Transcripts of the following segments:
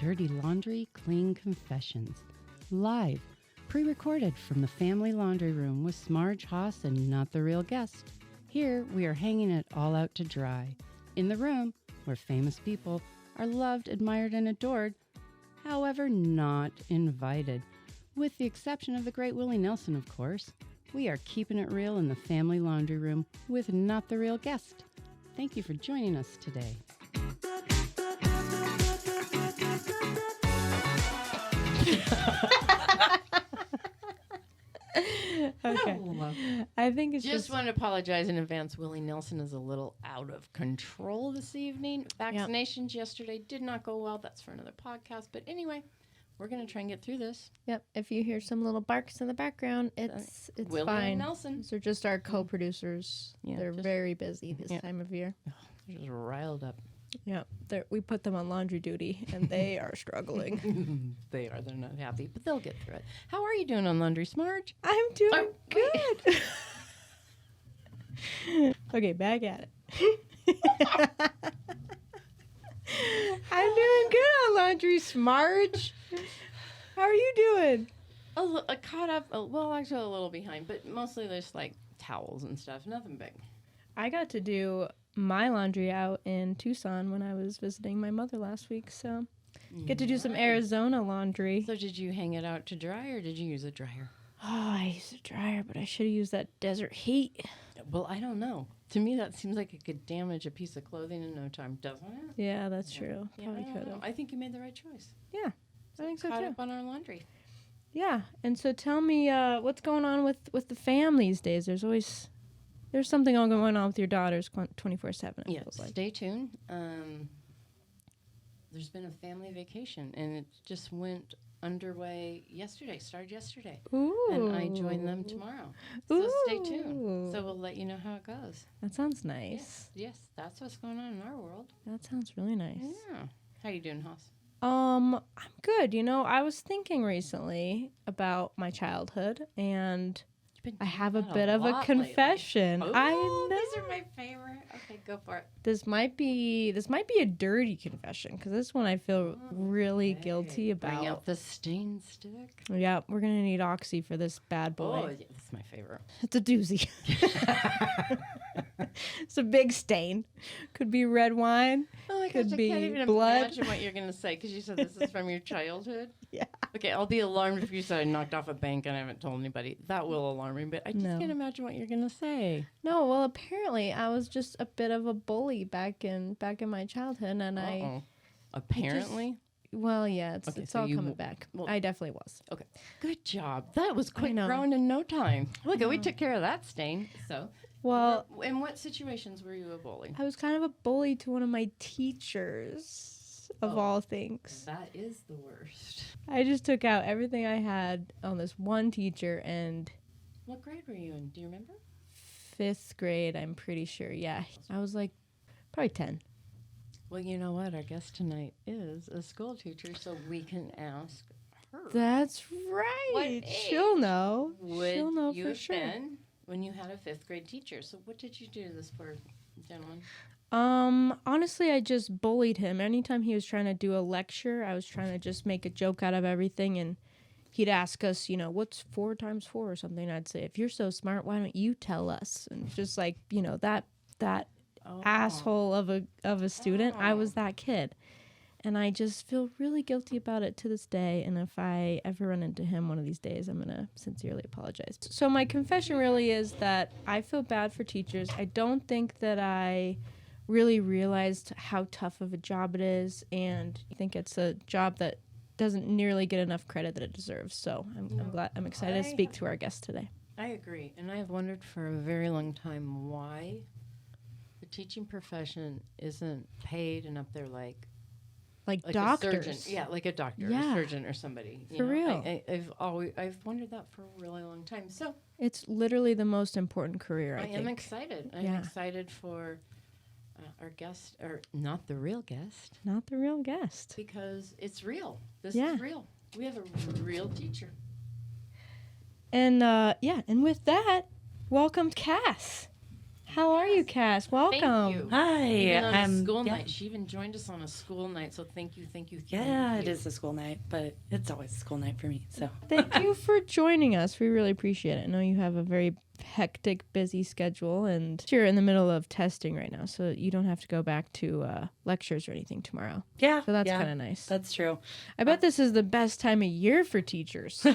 Dirty Laundry Clean Confessions. Live, pre-recorded from the family laundry room with Smarg, Hoss, and Not the Real Guest. Here, we are hanging it all out to dry. In the room, where famous people are loved, admired, and adored, however not invited. With the exception of the great Willie Nelson, of course. We are keeping it real in the family laundry room with Not the Real Guest. Thank you for joining us today. Okay. I think it's just want to apologize in advance. Willie Nelson is a little out of control this evening. Vaccinations yesterday did not go well. That's for another podcast. But anyway, we're going to try and get through this. Yep. If you hear some little barks in the background, it's Willie fine. And Nelson. These are just our co-producers. Yeah, they're very busy this time of year. They're just riled up. Yeah. We put them on laundry duty, and they are struggling. They are. They're not happy, but they'll get through it. How are you doing on laundry, Smarg? I'm doing good. Okay, back at it. I'm doing good on laundry, Smarge. How are you doing? Caught up. Well, actually a little behind, but mostly there's like towels and stuff. Nothing big. I got to do my laundry out in Tucson when I was visiting my mother last week, so get to do some Arizona laundry. So did you hang it out to dry, or did you use a dryer? Oh, I used a dryer, but I should have used that desert heat. Well, I don't know. To me, that seems like it could damage a piece of clothing in no time, doesn't it? Yeah, that's true. Probably could have. I think you made the right choice. Yeah, I think so too. Caught up on our laundry. Yeah, and so tell me what's going on with the fam these days. There's something all going on with your daughters 24/7. Yeah, stay tuned. There's been a family vacation, and it just went underway yesterday. Started yesterday. Ooh. And I join them tomorrow. So stay tuned. So we'll let you know how it goes. That sounds nice. Yes, that's what's going on in our world. That sounds really nice. Yeah. How you doing, Hoss? I'm good. I was thinking recently about my childhood, and I have a bit of a confession. Oh, I know. These are my favorite. Okay, go for it. This might be a dirty confession, because this one I feel really guilty about. Bring out the stain stick. Yeah, we're gonna need Oxy for this bad boy. Oh, yeah, that's my favorite. It's a doozy. It's a big stain. Could be red wine. Oh my Could gosh, be I can't even blood. imagine what you're gonna say, because you said this is from your childhood. Yeah. Okay, I'll be alarmed if you said I knocked off a bank and I haven't told anybody. That will alarm me, but I just can't imagine what you're gonna say. No, well, apparently I was just a bit of a bully back in my childhood, and Apparently. Well, yeah, it's all coming back. Well, I definitely was. Okay, good job. That was quick growing in no time. Look, we took care of that stain. So, well, in what situations were you a bully? I was kind of a bully to one of my teachers, of all things. That is the worst. I just took out everything I had on this one teacher, and what grade were you in? Do you remember? 5th grade, I'm pretty sure. Yeah, I was like probably 10. Well, you know what? Our guest tonight is a school teacher, so we can ask her. That's right. She'll know. She'll know for sure. Been when you had a 5th grade teacher. So what did you do to this poor gentleman? Honestly, I just bullied him. Anytime he was trying to do a lecture, I was trying to just make a joke out of everything, and he'd ask us, what's 4 times 4 or something. I'd say, if you're so smart, why don't you tell us? And just like, that asshole of a student. I was that kid, and I just feel really guilty about it to this day. And if I ever run into him one of these days, I'm gonna sincerely apologize. So my confession really is that I feel bad for teachers. I don't think that I really realized how tough of a job it is, and I think it's a job that doesn't nearly get enough credit that it deserves. So I'm excited to speak to our guest today. I agree, and I have wondered for a very long time why the teaching profession isn't paid and up there like doctors. A surgeon. Yeah, like a doctor, or a surgeon, or somebody. For real. I've wondered that for a really long time. So it's literally the most important career. I think. am excited. I'm excited for our guest, or not the real guest. Not the real guest. Because it's real. This is real. We have a real teacher. And and with that, welcome Cass. How are you, Cass? Welcome. Thank you. Hi. Even on a I'm school night. She even joined us on a school night, so thank you. Yeah, it is a school night, but it's always a school night for me. So Thank you for joining us. We really appreciate it. I know you have a very hectic, busy schedule, and you're in the middle of testing right now, so you don't have to go back to lectures or anything tomorrow. yeah, So that's kind of nice. That's true. I bet this is the best time of year for teachers.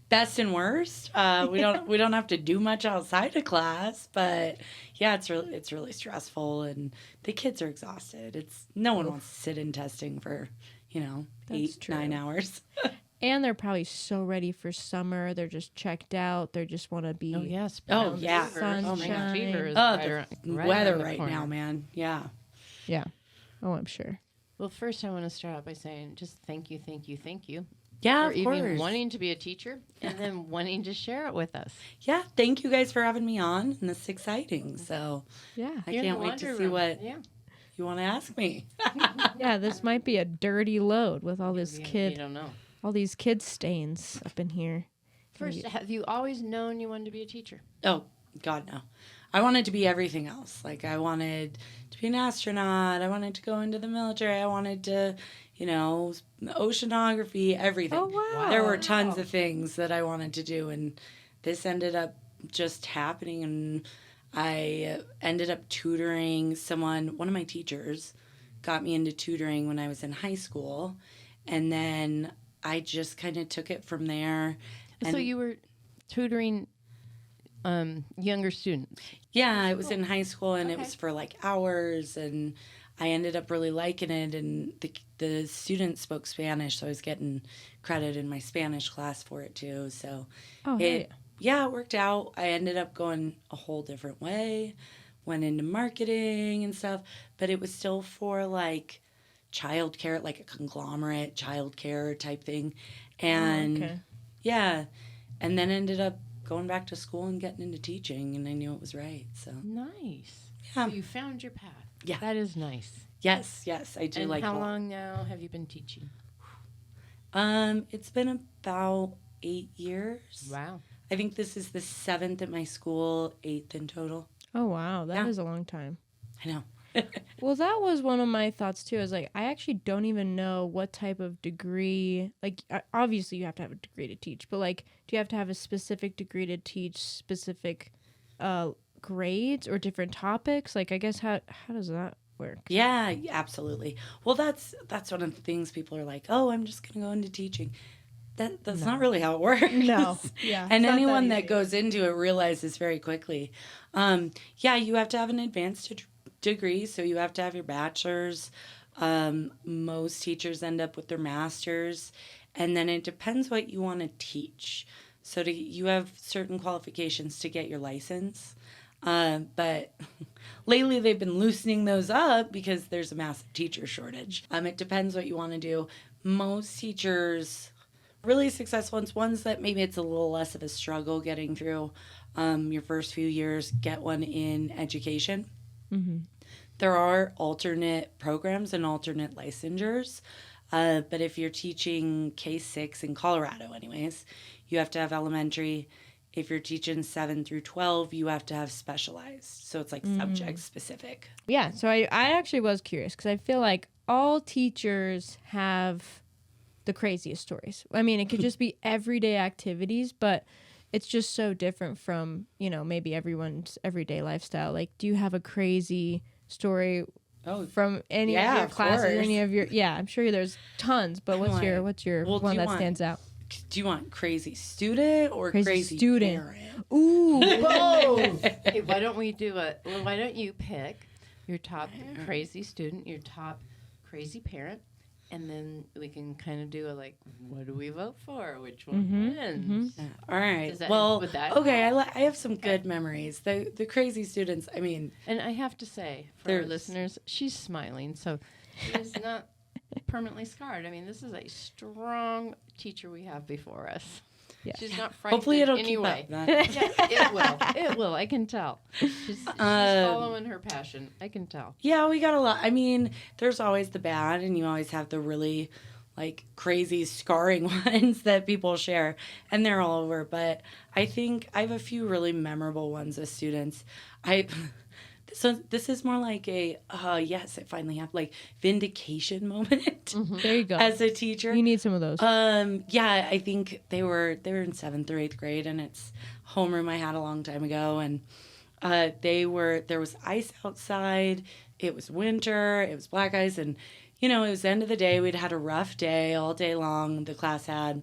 Best and worst. We don't have to do much outside of class, but yeah, it's really stressful, and the kids are exhausted. No one wants to sit in testing for, That's 8-9 hours. And they're probably so ready for summer. They're just checked out. They just want to be. Oh yes. Oh, yeah. Sunshine. Fever is The weather around the right corner. now, man. Yeah. Yeah. Oh, I'm sure. Well, first I want to start out by saying just thank you Yeah, for of even course. wanting to be a teacher and then wanting to share it with us. Yeah, thank you guys for having me on, and this is exciting. So Yeah. I Here in can't the wait to laundry see room. what Yeah. you want to ask me. Yeah, this might be a dirty load with all this You don't know. all these kid stains up in here. First, have you always known you wanted to be a teacher? Oh, God, no. I wanted to be everything else. Like, I wanted to be an astronaut. I wanted to go into the military. I wanted to, oceanography, everything. Oh, wow. There were tons of things that I wanted to do, and this ended up just happening. And I ended up tutoring someone. One of my teachers got me into tutoring when I was in high school, and then I just kind of took it from there. So you were tutoring younger students. Yeah, I was in high school, and it was for like hours, and I ended up really liking it. And the students spoke Spanish, so I was getting credit in my Spanish class for it too. So it worked out. I ended up going a whole different way, went into marketing and stuff, but it was still for like childcare, like a conglomerate childcare type thing. And yeah, and then ended up going back to school and getting into teaching, and I knew it was right. So Nice. Yeah. So you found your path. Yeah. That is nice. yes, I do And like. how long now have you been teaching? It's been about 8 years. Wow. I think this is the 7th at my school, 8th in total. Oh, wow. That is Yeah. a long time. I know. Well, that was one of my thoughts too. Is like, I actually don't even know what type of degree. Like, obviously, you have to have a degree to teach, but like, do you have to have a specific degree to teach specific grades or different topics? Like, I guess how does that work? Yeah, absolutely. Well, that's one of the things people are like, "Oh, I'm just going to go into teaching." That's not really how it works. No. Yeah. And it's not anyone that that easy. goes into it realizes very quickly. Yeah, you have to have an advanced degree, so you have to have your bachelor's. Most teachers end up with their master's, and then it depends what you want to teach. So you have certain qualifications to get your license. But lately they've been loosening those up because there's a massive teacher shortage. It depends what you want to do. Most teachers, really successful ones that maybe it's a little less of a struggle getting through your first few years, get one in education. Mm-hmm. There are alternate programs and alternate licensures. But if you're teaching K-6 in Colorado anyways, you have to have elementary. If you're teaching 7 through 12, you have to have specialized. So it's like subject specific. Yeah. So I actually was curious because I feel like all teachers have the craziest stories. I mean, it could just be everyday activities, but it's just so different from, maybe everyone's everyday lifestyle. Like, do you have a crazy story from any of your classes, any of your? Yeah, I'm sure there's tons. But what's your one that stands out? Do you want crazy student or crazy student? Parent? Ooh, Both. Hey, why don't you pick your top crazy student, your top crazy parent, and then we can kind of do what do we vote for? Which one wins? All right. Would that okay. I have some good memories. The crazy students. I mean, and I have to say for our listeners, she's smiling, so she's not permanently scarred. I mean, this is a strong teacher we have before us. Yeah. She's not frightened. Hopefully it'll in any keep way. up. That. Yeah, it will. It will. I can tell. She's following her passion. I can tell. Yeah, we got a lot. I mean, there's always the bad, and you always have the really, crazy, scarring ones that people share, and they're all over. But I think I have a few really memorable ones with students. So this is more like a, yes, I finally have like vindication moment There you go. as a teacher. You need some of those. Yeah, I think they were in 7th or 8th grade, and it's homeroom I had a long time ago, and there was ice outside. It was winter. It was black ice, and it was the end of the day. We'd had a rough day all day long. The class had.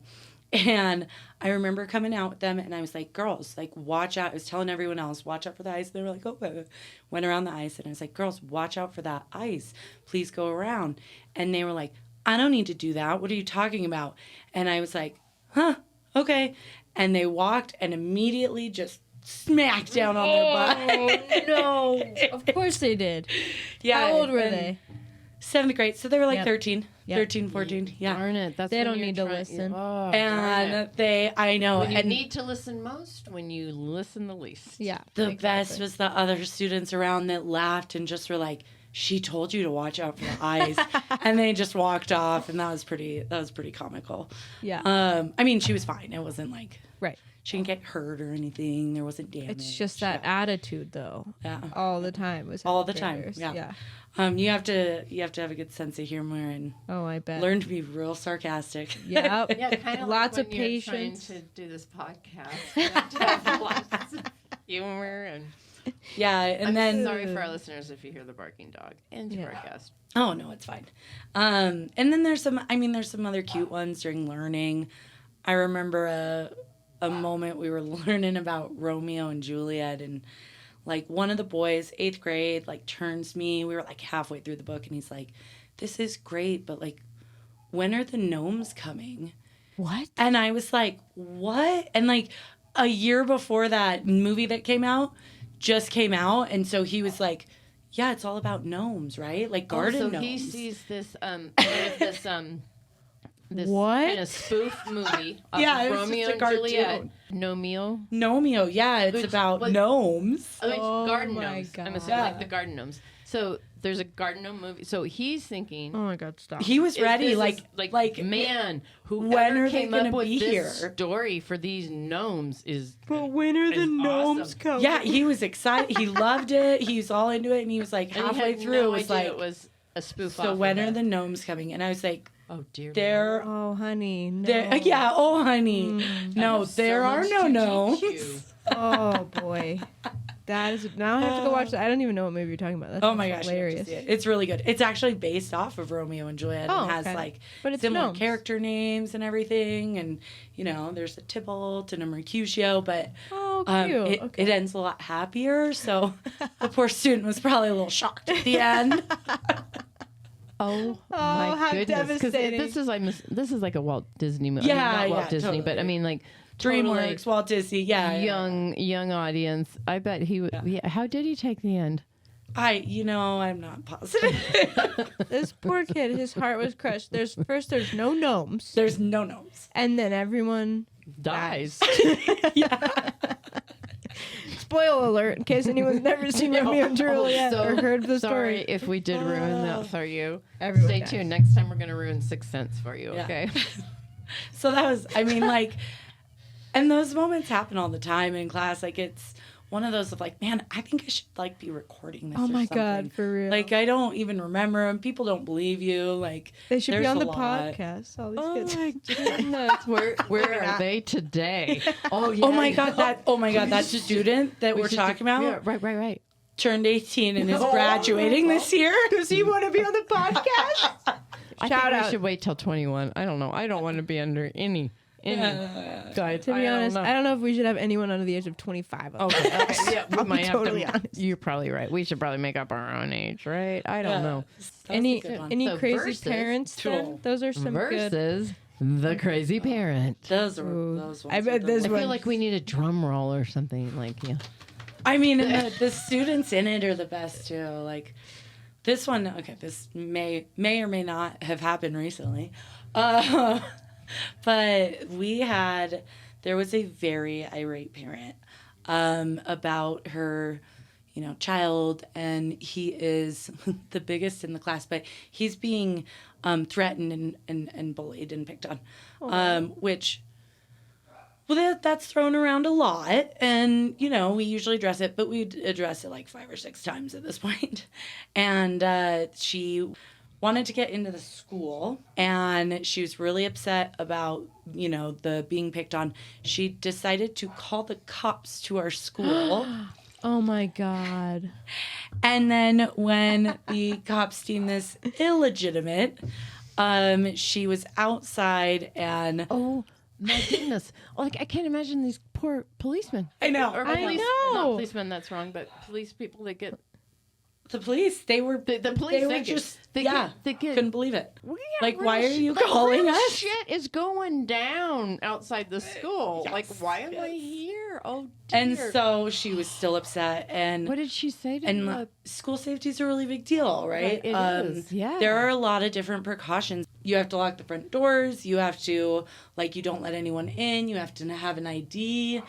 And I remember coming out with them, and I was like, girls, like, watch out. I was telling everyone else, watch out for the ice. And they were like, okay. Went around the ice, and I was like, girls, watch out for that ice. Please go around. And they were like, I don't need to do that. What are you talking about? And I was like, huh, okay. And they walked and immediately just smacked down on their butt. Oh, no. Of course they did. Yeah. How old were and they? 7th grade. So they were like Yep. 13, Yep. 13, 14. Yeah. Darn it. That's They when don't you're need to trying- listen. Oh, darn it. And I know. When you and need to listen most, when you listen the least. Yeah. the best was the other students around that laughed and just were like, she told you to watch out for the eyes. And they just walked off, and that was pretty comical. Yeah. I mean, she was fine. It wasn't like Right. she didn't get hurt or anything. There wasn't damage. It's just that attitude, though. Yeah. All the time was All the time. hilarious. Yeah. You have to have a good sense of humor and Oh, I bet. learn to be real sarcastic. Yep. Yeah, kind of Lots like of when you're trying patience. to do this podcast. You have to have lots of humor and Yeah, and I'm then sorry for our listeners if you hear the barking dog and Yeah. broadcast. oh no, it's fine. And then there's some other cute ones during learning. I remember a moment we were learning about Romeo and Juliet, and like one of the boys, 8th grade, like turns me. We were like halfway through the book, and he's like, "This is great, but like, when are the gnomes coming?" What? And I was like, "What?" And like a year before that movie that just came out, and so he was like, "Yeah, it's all about gnomes, right? Like garden so gnomes." he sees this this What? kind of spoof movie of Yeah, it was Romeo just a and cartoon. Juliet. Nomeo. Gnomeo, yeah, it's Which- about what- gnomes. Oh garden my gnomes. I'm God. assuming like Yeah. the garden gnomes. So there's a garden gnome movie. So he's thinking, Oh my God! Stop. He was is ready, this like is- man, whoever when are they came gonna up with be this here? story for these gnomes is when are the gnomes awesome. coming? Yeah, he was excited. He loved it. He was all into it, and he was like and he halfway had through. no it was idea like, it was a spoof. so off when of are it. the gnomes coming? And I was like, Oh dear. there, Oh, honey. No. yeah, oh honey, no, have so there are much no to teach gnomes. you. Oh boy. That is now I have to go watch that. I don't even know what movie you're talking about. That's Oh my gosh, you have to hilarious. see it. It's really good. It's actually based off of Romeo and Juliet Oh, and has okay. like But it's similar gnomes. character names and everything. And there's a Tybalt and a Mercutio, but Oh, it, cute. Okay. it ends a lot happier. So the poor student was probably a little shocked at the end. Oh, how my goodness! 'Cause devastating. this is like a Walt Disney movie. Yeah, not Walt yeah, Disney, but I totally. mean like DreamWorks, Walt Disney, yeah. young audience. I bet he would. Yeah. How did he take the end? I'm not positive. This poor kid, his heart was crushed. There's no gnomes, There's no gnomes. and then everyone. Dies. Spoiler alert! In case anyone's never seen Romeo and Juliet so or heard the Sorry story. if we did ruin that for you. Everyone Stay dies. tuned. Next time we're gonna ruin Sixth Sense for you. Yeah. Okay. So that was, and those moments happen all the time in class. Like, it's one of those of like, man, I think I should like be recording this. Oh or my something. God, for real. Like, I don't even remember them. People don't believe you. Like, They should be there's on a the lot. podcast. All these Oh kids. my goodness. Where are they today? Oh yeah. Oh my God, that student that we're talking about Yeah, right. turned 18 and is graduating this year. Does he want to be on the podcast? I Shout think out. we should wait till 21. I don't know. I don't want to be under any guide. To be honest, I don't know if we should have anyone under the age of 25. Okay. Yeah, we I'll be might have totally to. honest. You're probably right. We should probably make up our own age, right? I don't know. Any So crazy versus parents? Then? Tool. Those are some good. Versus the crazy parent. Those Ooh. ones. I bet were this I the- one- feel like we need a drum roll or something. Like, yeah. I mean, and the students in it are the best too. Like this one, okay, this may or may not have happened recently, but there was a very irate parent about her, child, and he is the biggest in the class, but he's being threatened and bullied and picked on, which Well, that's thrown around a lot, and, we usually address it, but we address it like 5 or 6 times at this point. And she wanted to get into the school, and she was really upset about, the being picked on. She decided to call the cops to our school. Oh, my God. And then when the cops deemed this illegitimate, she was outside and... Oh, my goodness. Like, I can't imagine these poor policemen. I know. Or I police, know. Not policemen, that's wrong, but police people that get... The police, they were The police, they were they get- just, they yeah, get- they get- couldn't believe it. Well, Like, real why are sh- you like, calling real us? Shit is going down outside the school. Yes, Like, why am I yes. here? Oh, dear. And so she was still upset, and What did she say to and the... school safety is a really big deal, right? It is, yeah. There are a lot of different precautions. You have to lock the front doors. You have to, you don't let anyone in. You have to have an ID.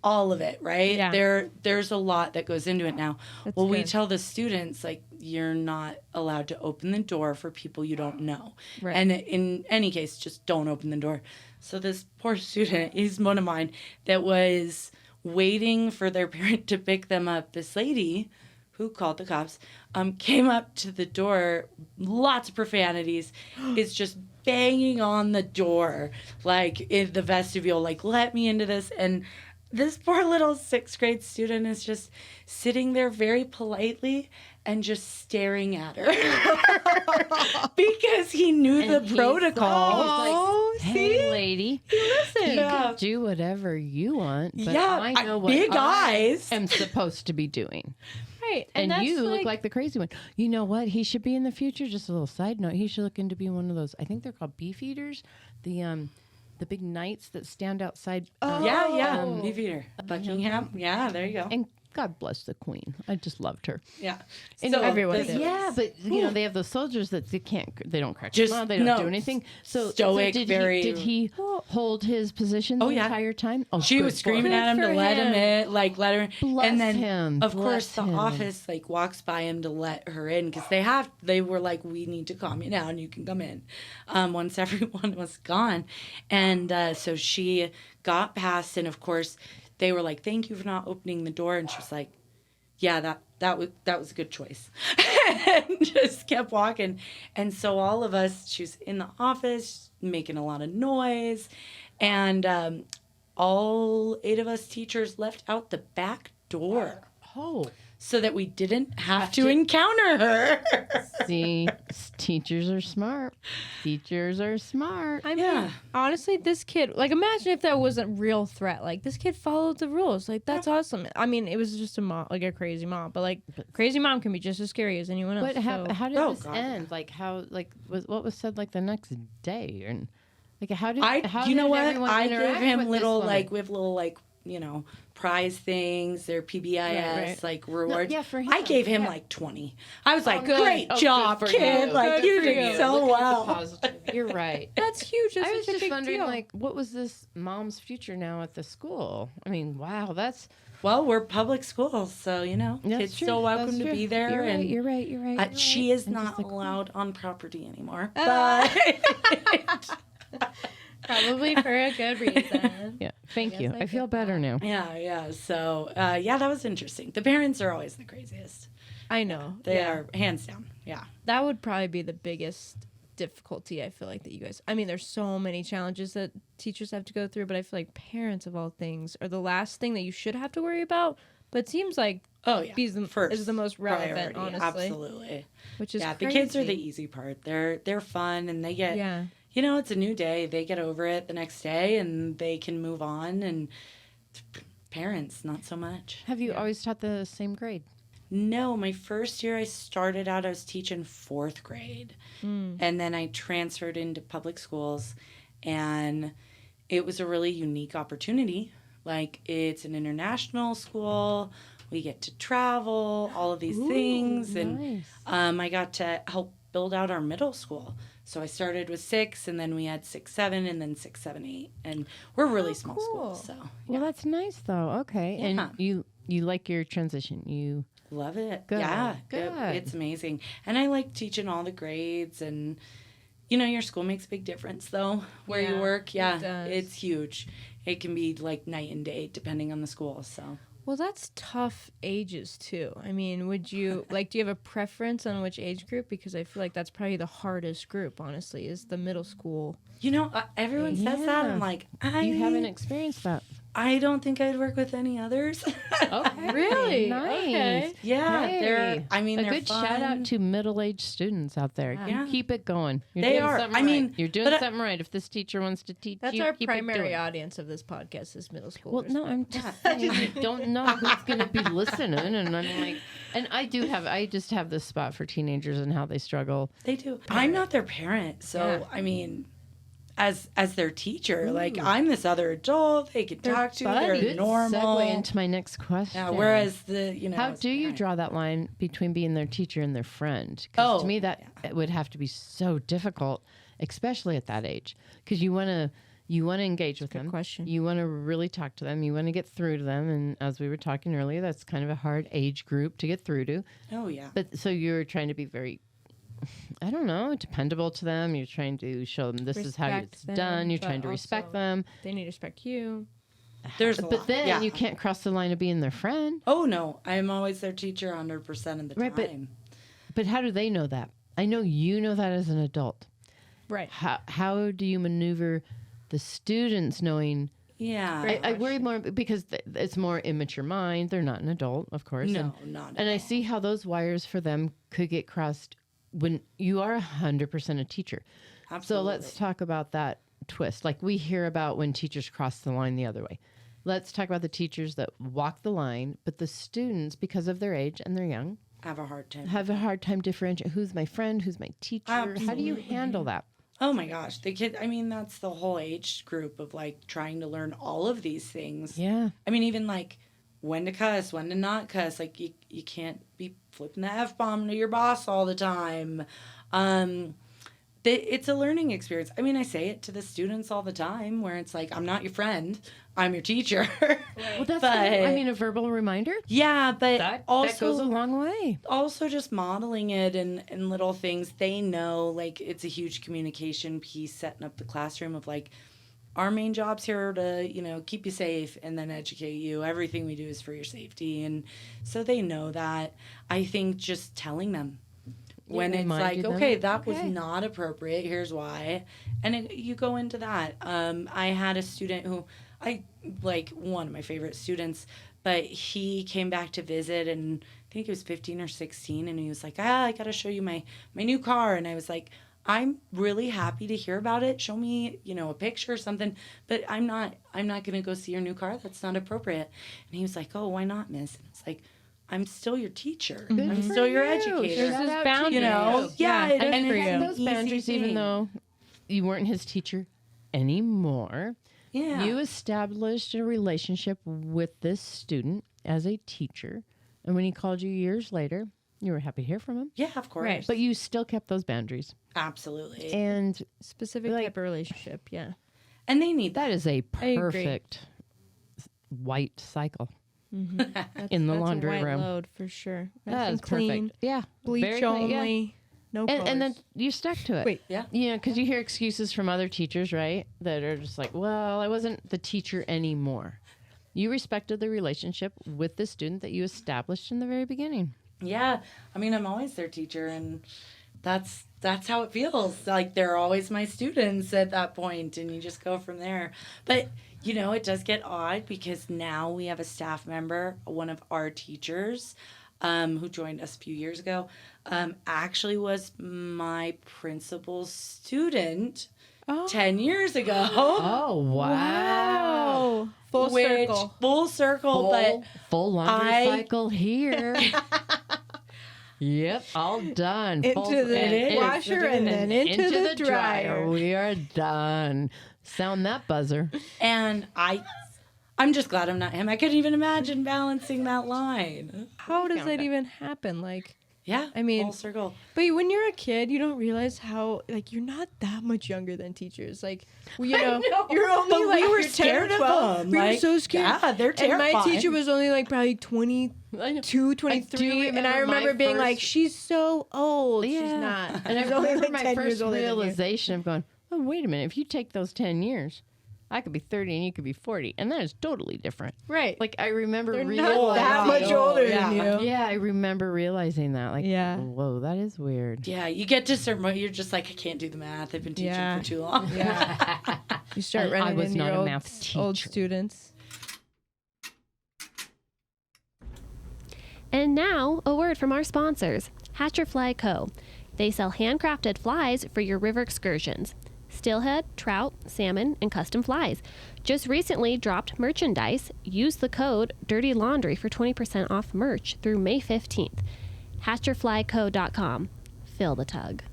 All of it, right? Yeah. There's a lot that goes into it now. That's We good. tell the students, you're not allowed to open the door for people you don't know. Right. And in any case, just don't open the door. So this poor student, he's one of mine, that was waiting for their parent to pick them up. This lady who called the cops came up to the door, lots of profanities, is just banging on the door, in the vestibule, let me into this. And this poor little 6th grade student is just sitting there very politely and just staring at her because he knew And the he's protocol. like, hey, lady, You Yeah. can do whatever you want, but Yeah, I know what big I eyes. am supposed to be doing. Right. And that's you look like the crazy one. You know what? He should be in the future. Just a little side note. He should look into being one of those. I think they're called beef eaters. The big knights that stand outside. Yeah, beef eater. Buckingham. Yeah, there you go. And God bless the queen. I just loved her. Yeah. And everyone this- did. Yeah, but they have those soldiers that they don't crack Just- them out. They don't no, do anything. So stoic, did very- Did he hold his position the Oh, yeah. entire time? Oh, She good was for screaming him. at him to for let him him. in, let her. Bless and then, him, of bless course, the him. office walks by him to let her in because they were like, we need to calm you down. You can come in. Once everyone was gone, and so she got past, and of course, they were like, "Thank you for not opening the door," and she was like, "Yeah, that was a good choice," and just kept walking. And so all of us, she was in the office making a lot of noise, and all 8 of us teachers left out the back door Oh, so that we didn't have to encounter her. see, teachers are smart. Teachers are smart. I mean, Yeah. honestly, this kid, imagine if that wasn't real threat. This kid followed the rules. That's awesome. I mean, it was just a mom, a crazy mom, but crazy mom can be just as scary as anyone else. But how did Oh, this God, end? What was said the next day, and how did You know did what? everyone I gave interact him with this little woman? we have little prize things, their PBIS Right. rewards. yeah, for I him, gave him yeah. 20. I was like, good. great Oh, job, good for kid. you. Like Good you for did you. so Look at the well. positive. You're right. that's huge. That's I was such a just big wondering, deal. what was this mom's future now at the school? I mean, wow, that's Well, we're public schools, so that's kids true. still welcome That's to true. be there. You're and right. You're right. You're right. she is I'm not just allowed on property anymore. Ah. But Probably for a good reason. Yeah. Thank you. I I feel get better now. yeah. So that was interesting. The parents are always the craziest. I know. They Yeah. are hands down. Yeah. That would probably be the biggest difficulty I feel like that you guys, I mean, there's so many challenges that teachers have to go through, but I feel like parents of all things are the last thing that you should have to worry about, but it seems like Oh yeah. is the most relevant, priority, honestly. Absolutely. Which is Yeah, crazy. the kids are the easy part. They're fun, and they get Yeah. it's a new day. They get over it the next day, and they can move on. And parents, not so much. Have you always taught the same grade? No, my first year I started out, I was teaching 4th grade. And then I transferred into public schools, and it was a really unique opportunity. It's an international school. We get to travel, all of these things. And Nice. I got to help build out our middle school. So I started with 6, and then we had 6, 7, and then 6, 7, 8. And we're really small cool. schools, so Well, that's nice though. Okay. Yeah. And you like your transition. You love it. Good, Yeah, good. it's amazing. And I like teaching all the grades, and your school makes a big difference though where you Yeah, work. Yeah, it does. it's huge. it can be like night and day depending on the school. So Well, that's tough ages too. I mean, would you do you have a preference on which age group? Because I feel like that's probably the hardest group, honestly, is the middle school. everyone says that. I'm like, You haven't experienced that. I don't think I'd work with any others. Okay. Really? Nice. Okay. Yeah, Hey, they're a good fun. shout out to middle-aged students out there. Yeah. Keep it going. You're They doing are. something I mean, right. You're doing but something right. If this teacher wants to teach That's you, our keep it primary doing. audience of this podcast is middle schoolers. Well, no, I'm just saying I don't know who's going to be listening, and I'm like, and I just have this spot for teenagers and how they struggle. They do. I'm not their parent, so Yeah. I mean, as their teacher, like I'm this other adult they can talk to. They're Good normal. segue into my next question. Yeah, whereas How as do you parent- draw that line between being their teacher and their friend? 'Cause to Oh, me, that it would have to be so difficult, especially at that age, because you want to engage with them. question. You want to really talk to them. You want to get through to them. And as we were talking earlier, that's kind of a hard age group to get through to. Oh yeah. But so you're trying to be very, I don't know, dependable to them. You're trying to show them this is how Respect it's them, done. You're but trying to respect also- them. They need to respect you. There's a But lot. then Yeah. you can't cross the line of being their friend. Oh no, I'm always their teacher 100% of the Right, but- time. But how do they know that? I know you know that as an adult. Right. How do you maneuver the students knowing? Yeah. I worry more because it's more immature mind. They're not an adult, of course. No, not. And I see how those wires for them could get crossed when you are 100% a teacher. Absolutely. So let's talk about that twist. Like we hear about when teachers cross the line the other way. Let's talk about the teachers that walk the line, but the students, because of their age and they're young, have a hard time. have a hard time differentiating who's my friend, who's my teacher. How do you Absolutely. handle that? Oh my gosh, the kid. I mean, that's the whole age group of like trying to learn all of these things. Yeah. I mean, even like when to cuss, when to not cuss. Like you can't be flipping the F-bomb to your boss all the time. It's a learning experience. I mean, I say it to the students all the time where it's like, I'm not your friend, I'm your teacher. Well, that's, But- a verbal reminder. Yeah, but That also goes a long way. also just modeling it in little things. They know, like, it's a huge communication piece, setting up the classroom of like, our main job's here to, keep you safe and then educate you. Everything we do is for your safety. And so they know that. I think just telling them when it's remind like, them. okay, that was Okay. not appropriate. Here's why. And you go into that. I had a student who one of my favorite students, but he came back to visit and I think he was 15 or 16 and he was like, I got to show you my new car. And I was like, I'm really happy to hear about it. Show me, a picture or something, but I'm not going to go see your new car. That's not appropriate. And he was like, oh, why not, miss? And it's like, I'm still your teacher. I'm for still your you. educator. There's Shout this out to boundary. you. Yeah, and and for it's you. an Those easy boundaries, even thing. though you weren't his teacher anymore, Yeah. you established a relationship with this student as a teacher. And when he called you years later, you were happy to hear from him. Yeah, of course. Right. But you still kept those boundaries. Absolutely. And Specific Like- type of relationship, yeah. And they need that is a I agree. perfect white cycle That's, in the that's laundry a white room. load for sure. Nice That and is clean, perfect. Yeah. bleach Very clean, yeah. only, no colors. And then you stuck to it. Wait. Yeah. Because you hear excuses from other teachers, right? That are just like, well, I wasn't the teacher anymore. You respected the relationship with the student that you established in the very beginning. Yeah. I mean, I'm always their teacher and that's how it feels. Like they're always my students at that point and you just go from there. But it does get odd because now we have a staff member, one of our teachers, who joined us a few years ago, actually was my principal's student 10 years ago. Oh, wow. Full Which- circle. Full circle, but Full laundry I- cycle here. Yep, all done. Into Full- the and- washer and then into the dryer. We are done. Sound that buzzer. and I'm just glad I'm not him. I couldn't even imagine balancing that line. How does that even happen? Like, Yeah, I mean- full circle. but when you're a kid, you don't realize how, like, you're not that much younger than teachers. Like, you're only But like, we were you're 10 or scared of 12. them. We were Like, so scared. yeah, they're And my terrifying. teacher was only like probably 22, 23. And I remember being like, she's so old. She's not. And I She's only remember like my 10 years first older than you. realization of going, oh, wait a minute. If you take those 10 years, I could be 30 and you could be 40, and that is totally different. Right. Like I remember They're realizing not that much older yeah. than you. Yeah, I remember realizing that. Like, Yeah. whoa, that is weird. Yeah, you get to a certain point, you're just like, I can't do the math. I've been teaching Yeah. for too long. Yeah. You start And I running was into not your a old, math old teacher. students. And now, a word from our sponsors, Hatcher Fly Co. They sell handcrafted flies for your river excursions. Steelhead, trout, salmon, and custom flies. Just recently dropped merchandise. Use the code Dirty Laundry for 20% off merch through May 15th. HatcherFlyCo.com. Fill the tug.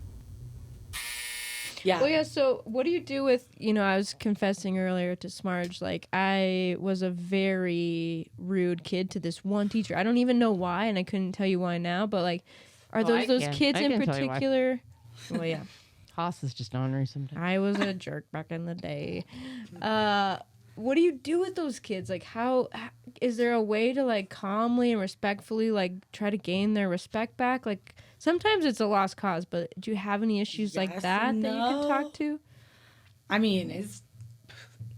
Yeah. Well, yeah, so what do you do with, I was confessing earlier to Smarge, like, I was a very rude kid to this one teacher. I don't even know why, and I couldn't tell you why now, but, like, are I those can. kids I in can tell you why. particular? Well, yeah. Hoss is just ornery sometimes. I was a jerk back in the day. What do you do with those kids? Like, how is there a way to, like, calmly and respectfully, like, try to gain their respect back? Like, sometimes it's a lost cause, but do you have any issues like Yes that and that you can no. talk to? I mean,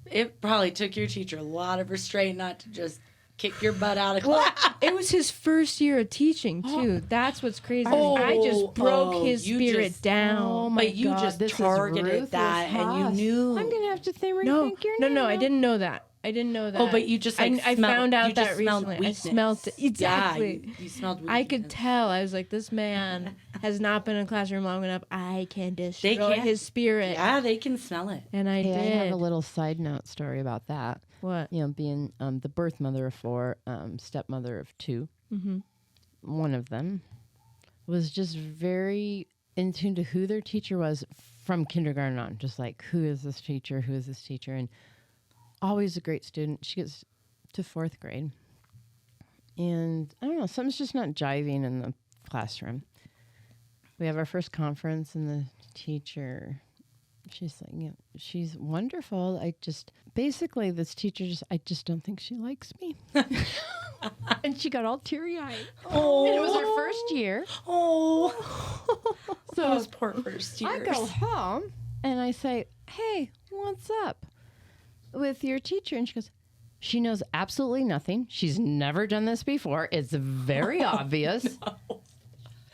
it probably took your teacher a lot of restraint not to just kick your butt out of Well, class. it was his first year of teaching too. That's what's crazy. I just broke his you spirit just- down. Oh my But you God, just this is targeted ruthless, that and you Hoss. knew. I'm gonna have to rethink no, your no, name. no, I now. didn't know that. I didn't know that. Oh, but you just like I smelled- found you out just that smelled recently. weakness. I smelled it. Exactly. Yeah, you smelled weakness. I could tell. I was like, this man has not been in a classroom long enough. I can destroy his spirit. Yeah, they can smell it. And I Hey, did. I have a little side note story about that. What? Being the birth mother of 4, stepmother of 2. Mm-hmm. One of them was just very in tune to who their teacher was from kindergarten on. Just like, who is this teacher? Who is this teacher? And always a great student. She gets to 4th grade. And I don't know, something's just not jiving in the classroom. We have our first conference, and the teacher, she's like, she's wonderful. Basically, this teacher I just don't think she likes me. And she got all teary-eyed. Oh, And it was her first year. Oh, So those poor first I years. go home and I say, hey, what's up with your teacher? And she goes, she knows absolutely nothing. She's never done this before. It's very obvious.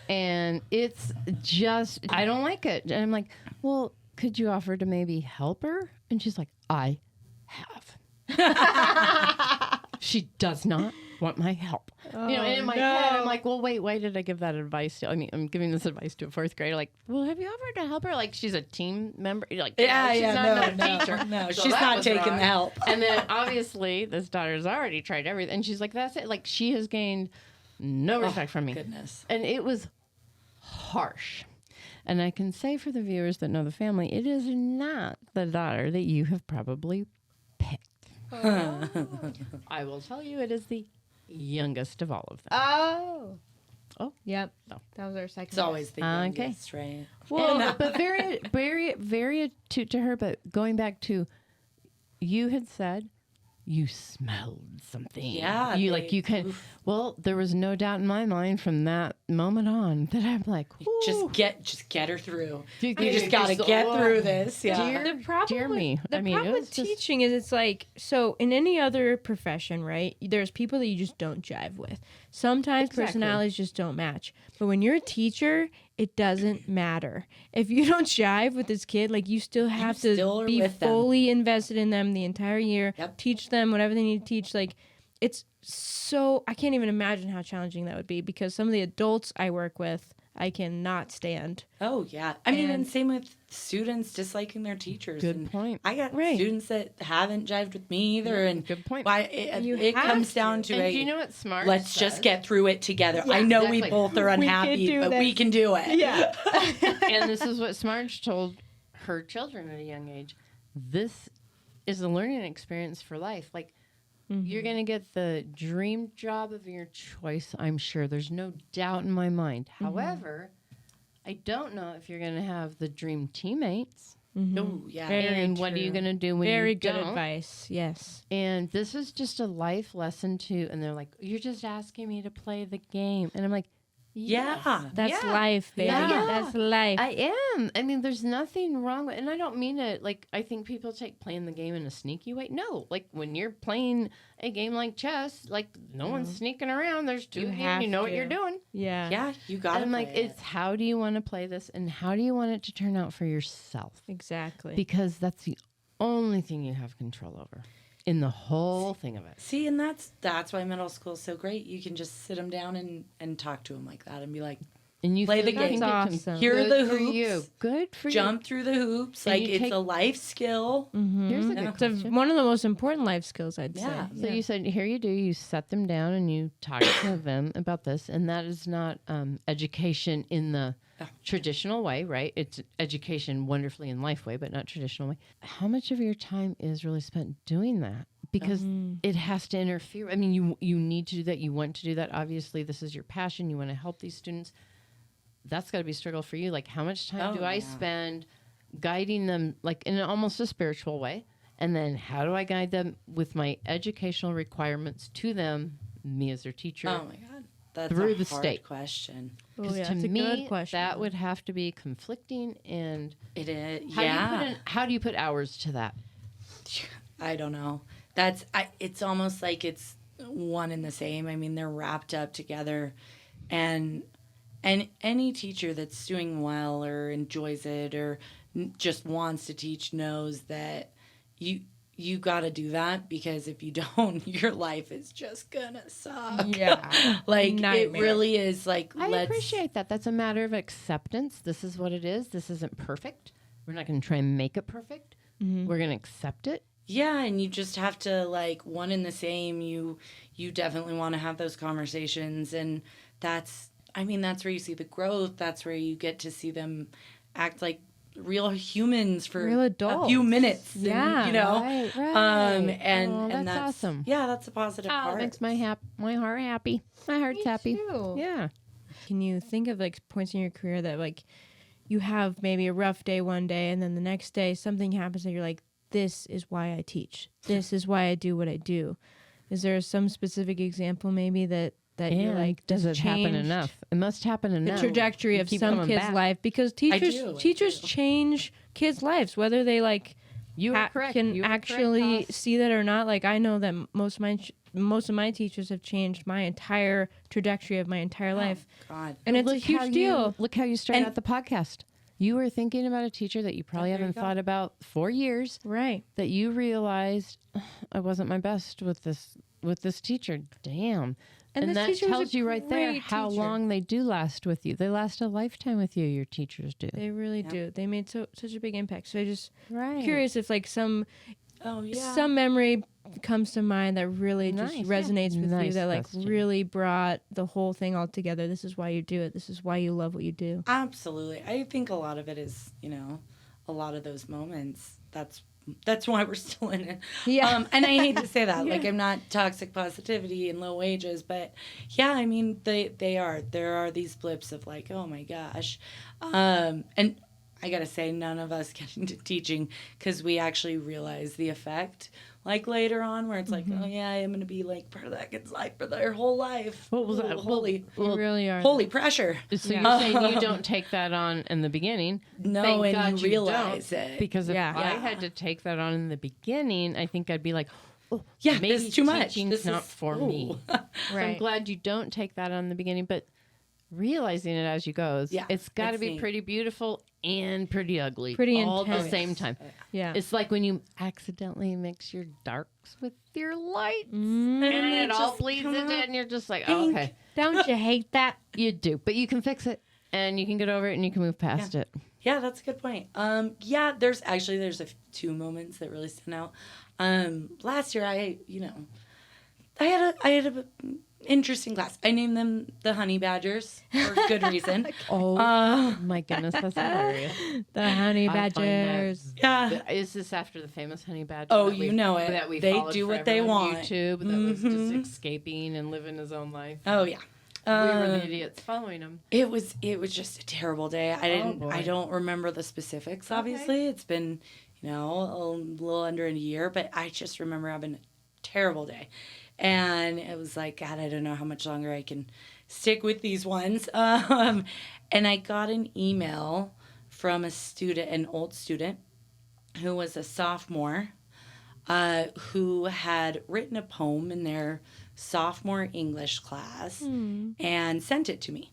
And it's just, I don't like it. And I'm like, well, could you offer to maybe help her? And she's like, I have. She does not want my help. And in my head, I'm like, well, wait, why did I give that advice to? I mean, I'm giving this advice to a 4th grader. Like, well, have you offered to help her? Like, she's a team member. You're like, Yeah, she's yeah, not no, a teacher. no, So she's that not was taking wrong. the help. And then obviously, this daughter's already tried everything. And she's like, that's it. Like, she has gained no respect from me. Goodness. And it was harsh. And I can say for the viewers that know the family, it is not the daughter that you have probably picked. I will tell you, it is the youngest of all of them. Oh. Oh. Yep. No. That was our second. It's always the Okay. youngest, right? Well, but very, very, very attuned to her. But going back to, you had said you smelled something. Yeah, You can. Well, there was no doubt in my mind from that moment on that I'm like, Just get her through. You You just got to get through this. Yeah. The problem dear with, me. The I mean, problem it with was just- teaching is it's like, so in any other profession, right, there's people that you just don't jive with. Sometimes Exactly. personalities just don't match. But when you're a teacher, it doesn't matter. If you don't jive with this kid, like, you still have still to are be with them. fully invested in them the entire year. Yep. Teach them whatever they need to teach. Like, it's so, I can't even imagine how challenging that would be, because some of the adults I work with, I cannot stand. Oh, yeah. I mean, and And- same with students disliking their teachers. Good And point. I got Right. students that haven't jived with me either. And Good point. why it, You it have comes to. down to And a, do you know what smart? let's just says? get through it together. Yeah, I know we exactly. both are We can unhappy, do but this. we can do it. Yeah. And this is what Smarge told her children at a young age. This is a learning experience for life. Like, you're going to get the dream job of your choice, I'm sure. There's no doubt in my mind. However, I don't know if you're going to have the dream teammates. Oh, yeah. Very and what are you true. going to do when Very you good don't? advice. Yes. And this is just a life lesson too. And they're like, you're just asking me to play the game. And I'm like, Yeah. That's life, baby. Yeah. That's life. I am. I mean, there's nothing wrong with, and I don't mean it like I think people take playing the game in a sneaky way. No, like when you're playing a game like chess, like no one's sneaking around. There's two of you, and you know what you're doing. Yeah. Yeah, you got to And like, play it's how do you want to play this, and how do you want it to turn out for yourself? Exactly. Because that's the only thing you have control over in the whole thing of it. See, and that's why middle school is so great. You can just sit them down and talk to them like that and be like, And you Play the feel like game. That's it's awesome. here are good the for hoops. you. Good for jump through the hoops. And Like you it's take- a life skill. Mm-hmm. Here's a good It's question. one of the most important life skills, I'd Yeah. say. So you said, here you do, you set them down and you talk to them about this. And that is not education in the traditional way, right? It's education wonderfully in life way, but not traditional way. How much of your time is really spent doing that? Because it has to interfere. I mean, you need to do that. You want to do that. Obviously, this is your passion. You want to help these students. That's got to be a struggle for you. Like, how much time do I yeah. spend guiding them, like in almost a spiritual way? And then how do I guide them with my educational requirements to them, me as their teacher? Oh my God. That's Through a the hard state. question. Oh, Because yeah, to that's a me, good question. that would have to be conflicting. And It is. how how do you put hours to that? I don't know. It's almost like it's one and the same. I mean, they're wrapped up together, and any teacher that's doing well or enjoys it or just wants to teach knows that you got to do that, because if you don't, your life is just gonna suck. Yeah. Like it Nightmare. really is. Like I let's appreciate that. That's a matter of acceptance. This is what it is. This isn't perfect. We're not going to try and make it perfect. We're going to accept it. Yeah, and you just have to, like, one and the same. You definitely want to have those conversations, and that's where you see the growth. That's where you get to see them act like real humans for Real a adults. few minutes. and, Yeah, you know, Right. and Oh, and that's awesome. Yeah, that's a positive Oh, part. it makes my heart happy. My heart's happy. too. Yeah. Can you think of like points in your career that like you have maybe a rough day one day and then the next day something happens and you're like, this is why I teach. This is why I do what I do. Is there some specific example maybe that you're like, does it happen changed enough? It must happen the enough. trajectory You of keep some coming kids' back. life? Because I teachers do. change kids' lives, whether they like You are correct. can You are actually correct, Hoss. see that or not. Like I know that most of my teachers have changed my entire trajectory of my entire life, God. and it's a Look how huge deal. Look how you started And- out the podcast. You were thinking about a teacher that you probably there you haven't go. thought about for years. Right. That you realized, "Ugh, I wasn't my best with this teacher. Damn. And this that teacher was tells a you right there great how teacher. long they do last with you. They last a lifetime with you. Your teachers do. They really do. They made such a big impact. So I just Right. curious if like some Oh yeah. memory comes to mind that really Nice, just yeah. resonates with you, Nice that like question. really brought the whole thing all together. This is why you do it. This is why you love what you do. Absolutely. I think a lot of it is, a lot of those moments. That's why we're still in it. Yeah. And I hate to say that. Like, I'm not toxic positivity and low wages, but yeah, I mean, they are. There are these blips of like, oh my gosh. And I got to say, none of us get into teaching because we actually realize the effect. Like later on, where it's like, oh yeah, I am going to be like part of that kid's life for their whole life. What was that? Ooh, holy, You really are. holy pressure. So Yeah. you're saying you don't take that on in the beginning? No, Thank and God you you realize don't, it. Because if Yeah. I Yeah. had to take that on in the beginning, I think I'd be like, oh, Yeah, maybe this is too much. teaching's This not is- for me. ooh. So I'm Right. glad you don't take that on in the beginning, but realizing it as you go, Yeah, it's got to it's be neat. pretty beautiful and pretty ugly, Pretty all at the intense. same time. Yeah. It's like when you accidentally mix your darks with your lights, Mm. and it it all just bleeds come into out it, and you're just like, oh, okay, Don't you hate that? you do, but you can fix it, and you can get over it, and you can move past it. Yeah, that's a good point. Yeah, there's two moments that really stand out. Last year, I had a interesting class. I named them the Honey Badgers for good reason. Oh my goodness, that's hilarious. The honey I find that- badgers. Yeah. Is this after the famous honey badger? Oh, that you know it. That we They followed do what forever they on want. YouTube, that was just escaping and living his own life. Oh yeah. We were the idiots following him. It was just a terrible day. boy. I don't remember the specifics. Obviously, It's been a little under a year, but I just remember having a terrible day, and it was like, God, I don't know how much longer I can stick with these ones. And I got an email from a student, an old student, who was a sophomore, who had written a poem in their sophomore English class and sent it to me.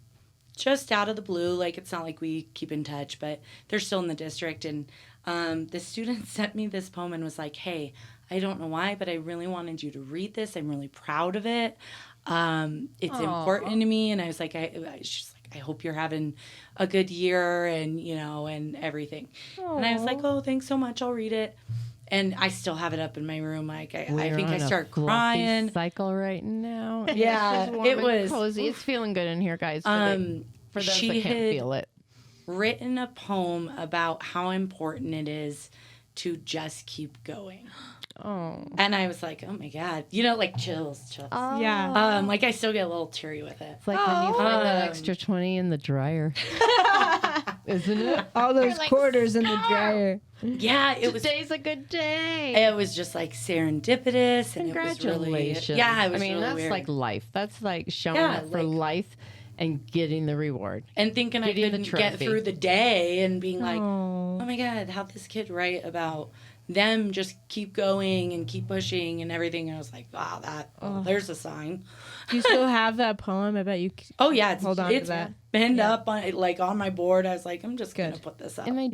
Just out of the blue, like it's not like we keep in touch, but they're still in the district. And the student sent me this poem and was like, hey, I don't know why, but I really wanted you to read this. I'm really proud of it. It's important to me. And I was like, she's like, I hope you're having a good year and, you know, and everything. Aww. And I was like, oh, thanks so much. I'll read it. And I still have it up in my room. Like I think I start crying. Cycle right now. Yeah, it was cozy. It's feeling good in here, guys. For those that can't feel it, written a poem about how important it is to just keep going. Oh, and I was like, oh my God, you know, like chills. Oh. Yeah. Like I still get a little teary with it. It's like when you find that extra 20 in the dryer, isn't it? All those quarters in the dryer. Yeah, Today's a good day. It was just like serendipitous, and Congratulations. It was really, it was really that's weird. Like life. That's like showing up for life and getting the reward. And thinking I couldn't get through the day and being like, oh my God, how'd this kid write about them just keep going and keep pushing and everything. And I was like, wow, there's a sign. Do you still have that poem? I bet you. Oh yeah, hold on to that. Pinned up on on my board. I was like, I'm just gonna put this up. And I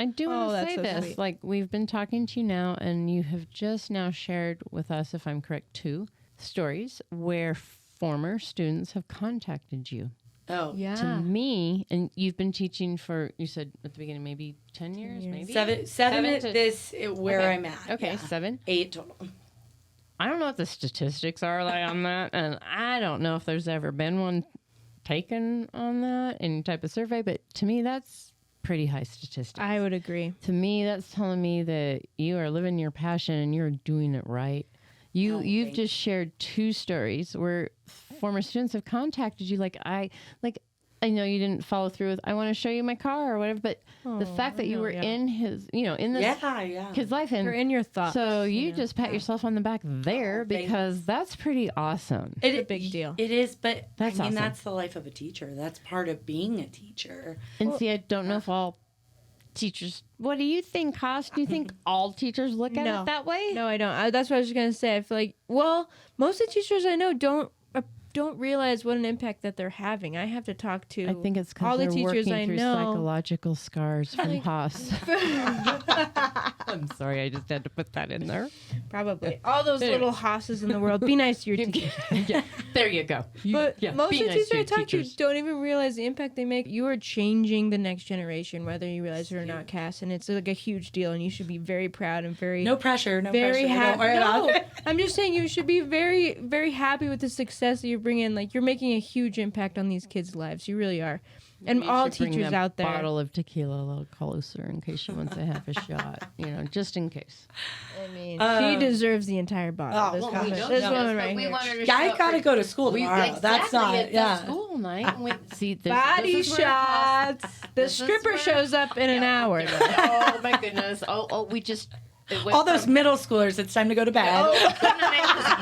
do want to say this. Sweet. Like we've been talking to you now, and you have just now shared with us, if I'm correct, 2 stories where former students have contacted you. Oh yeah. To me, and you've been teaching for, you said at the beginning, maybe 10 years, maybe? Seven at this, where okay. I'm at. Okay, yeah. 7. 8 total. I don't know what the statistics are like on that, and I don't know if there's ever been one taken on that, any type of survey, but to me, that's pretty high statistics. I would agree. To me, that's telling me that you are living your passion and you're doing it right. You've just shared 2 stories where former students have contacted you I know you didn't follow through with, I want to show you my car or whatever, but the fact that you were in his, in this kid's life. And you're in your thoughts. So you just pat yourself on the back there because that's pretty awesome. It's a big deal. It is, but that's awesome. That's the life of a teacher. That's part of being a teacher. And see, I don't know if all teachers, what do you think, Hoss? Do you think all teachers look at it that way? No, I don't. That's what I was going to say. I feel like, most of the teachers I know don't realize what an impact that they're having. I have to talk to I think it's all because the they're teachers working I through know. psychological scars from Hoss. I'm sorry, I just had to put that in there. Probably. All those little Hosses in the world. Be nice to your teachers. Yeah, there you go. But most of the teachers I talk to don't even realize the impact they make. You are changing the next generation, whether you realize it or not, Cass. And it's like a huge deal, and you should be very proud and very... No pressure, very happy. No, I'm just saying you should be very, very happy with the success that you're bringing. Like, you're making a huge impact on these kids' lives. You really are. And all teachers out there. Bottle of tequila a little closer in case she wants to have a shot. Just in case. I mean, she deserves the entire bottle. This woman right here. I gotta go to school tomorrow. Exactly, that's not school night. See, body shots. The stripper shows up in an hour. Oh my goodness. We just. All those middle schoolers, it's time to go to bed.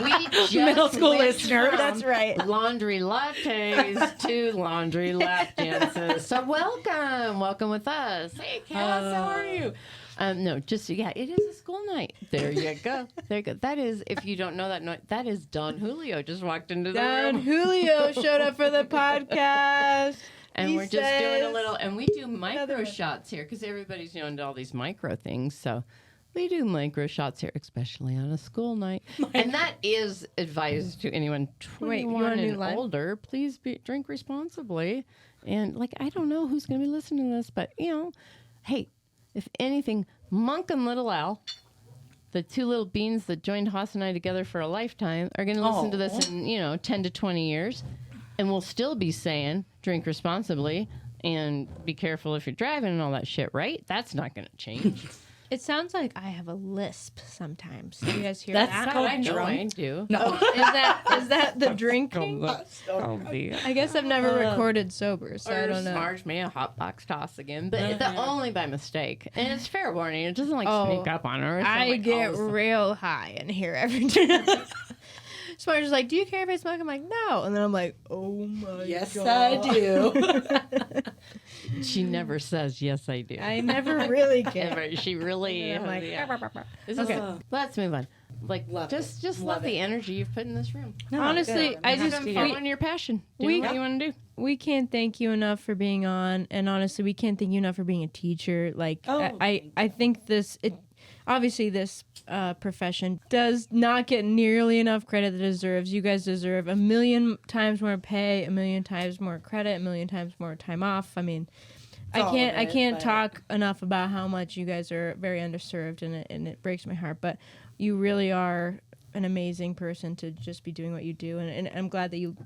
We just middle school listeners. That's right. Laundry lattes to laundry lap dances. So welcome with us. Hey, Cass, how are you? No, it is a school night. There you go. That is, if you don't know that is Don Julio just walked into the room. Don Julio showed up for the podcast. And we're just doing a little, and we do micro shots here because everybody's into all these micro things. So we do micro shots here, especially on a school night. And that is advised to anyone 21 and older. Please drink responsibly. And I don't know who's going to be listening to this, but hey, if anything, Monk and Little Al, the 2 little beans that joined Hoss and I together for a lifetime, are going to listen to this in 10 to 20 years, and we'll still be saying drink responsibly and be careful if you're driving and all that shit, right? That's not going to change. It sounds like I have a lisp sometimes. Do you guys hear That's that? called I know drunk. I do. No. Is that the drinking? I guess I've never recorded sober, so I don't know. Smarg me a hot box toss again, but only by mistake. And it's fair warning. It doesn't sneak up on her. I get real high in here every time. Smarg is like, do you care if I smoke? I'm like, no. And then I'm like, oh my Yes, God. I do. She never says, yes, I do. I never really care. Ever. She really I'm like, yeah. This is Okay, Oh. let's move on. Like, Love just it. love Love the it. energy you've put in this room. No, Honestly, good. I I'm just- happy to we- hear it. Following your passion. Doing We- what you want to do. We can't thank you enough for being on, and honestly, we can't thank you enough for being a teacher. Like, Oh, I think this, obviously, this profession does not get nearly enough credit it deserves. You guys deserve a million times more pay, a million times more credit, a million times more time off. I mean, It's all of I it, can't but- talk enough about how much you guys are very underserved, and it breaks my heart. But you really are an amazing person to just be doing what you do, and I'm glad that you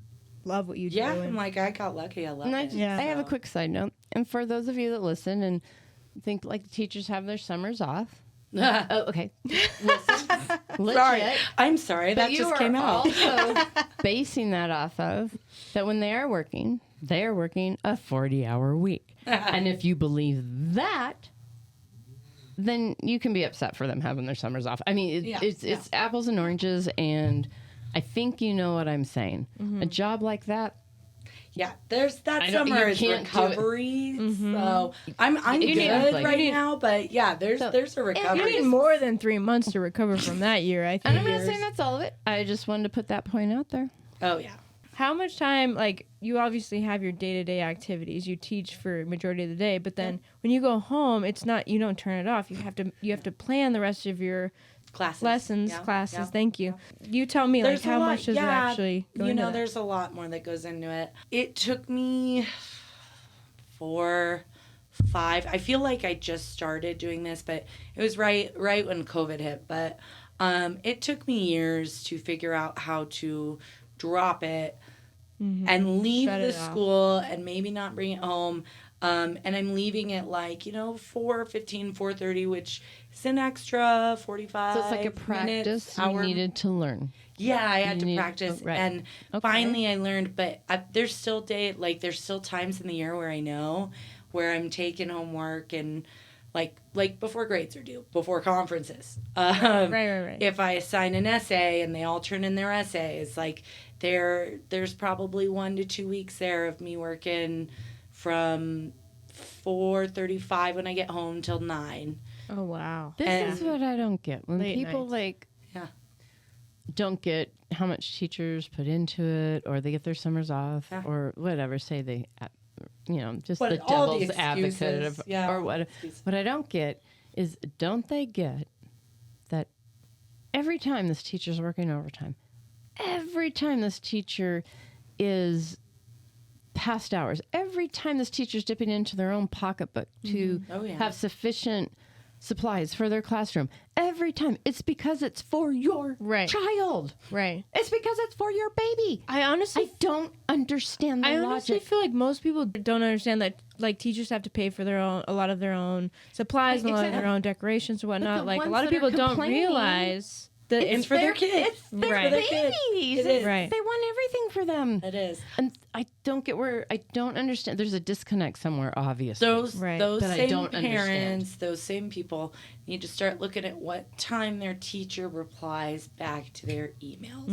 love what you Yeah, do. I'm And like, I got lucky. I love And it. Yeah. I have a So- quick side note. And for those of you that listen and think like the teachers have their summers off. Oh, okay. Listen. Legit. Sorry. I'm sorry. But That you just are came out. also basing that off of that when they are working a 40-hour week. And if you believe that, then you can be upset for them having their summers off. I mean, Yeah, it's apples and oranges, and I think you know what I'm saying. A job like that, Yeah, there's that I know, summer you is can't do it. recovery. So I'm You need- good like- right you need- now, but yeah, there's a you recovery. need more than 3 months to recover from that year. I think. and I'm not saying that's all of it. I just wanted to put that point out there. Oh yeah. How much time, like, you obviously have your day-to-day activities. You teach for majority of the day, but then when you go home, it's not, you don't turn it off. You have to plan the rest of your Classes. lessons, Yeah, classes. yeah. Thank you. You tell me, There's like, a how lot- much does it actually go you into know, that? there's a lot more that goes into it. It took me 4, 5. I feel like I just started doing this, but it was right when COVID hit. But it took me years to figure out how to drop it and leave Shut the it off. school and maybe not bring it home. And I'm leaving at 4:15, 4:30, which is an extra 45 So it's like a minutes, practice hour. you needed to learn. Yeah, I had You to need- practice, right. and Okay. finally I learned. But there's still there's still times in the year where I know where I'm taking homework and like before grades are due, before conferences. Right. If I assign an essay and they all turn in their essays, like there's probably 1 to 2 weeks there of me working from 4:35 when I get home till 9. Oh, wow. This And- is what I don't get. When Late people nights. Yeah. don't get how much teachers put into it, or they get their summers off, Yeah. or whatever, say they, just But the all the devil's advocate excuses, of, yeah, or what. excuses. What I don't get is, don't they get that every time this teacher's working overtime, every time this teacher is past hours, every time this teacher's dipping into their own pocketbook to Oh, yeah. have sufficient supplies for their classroom, every time, it's because it's for your Right. child. Right. It's because it's for your baby. I honestly I don't understand the I honestly logic. feel like most people don't understand that, like, teachers have to pay for a lot of their own supplies and a lot of their Exactly. own decorations and whatnot. the like, a ones lot of that are people don't complaining, realize that It's for their kids. It's their Right. babies. It is. Right. They want everything for them. It is. And I don't understand. There's a disconnect somewhere, obviously. Those Right. those But I same don't parents, those same people need to start looking at what time their teacher replies back to their emails.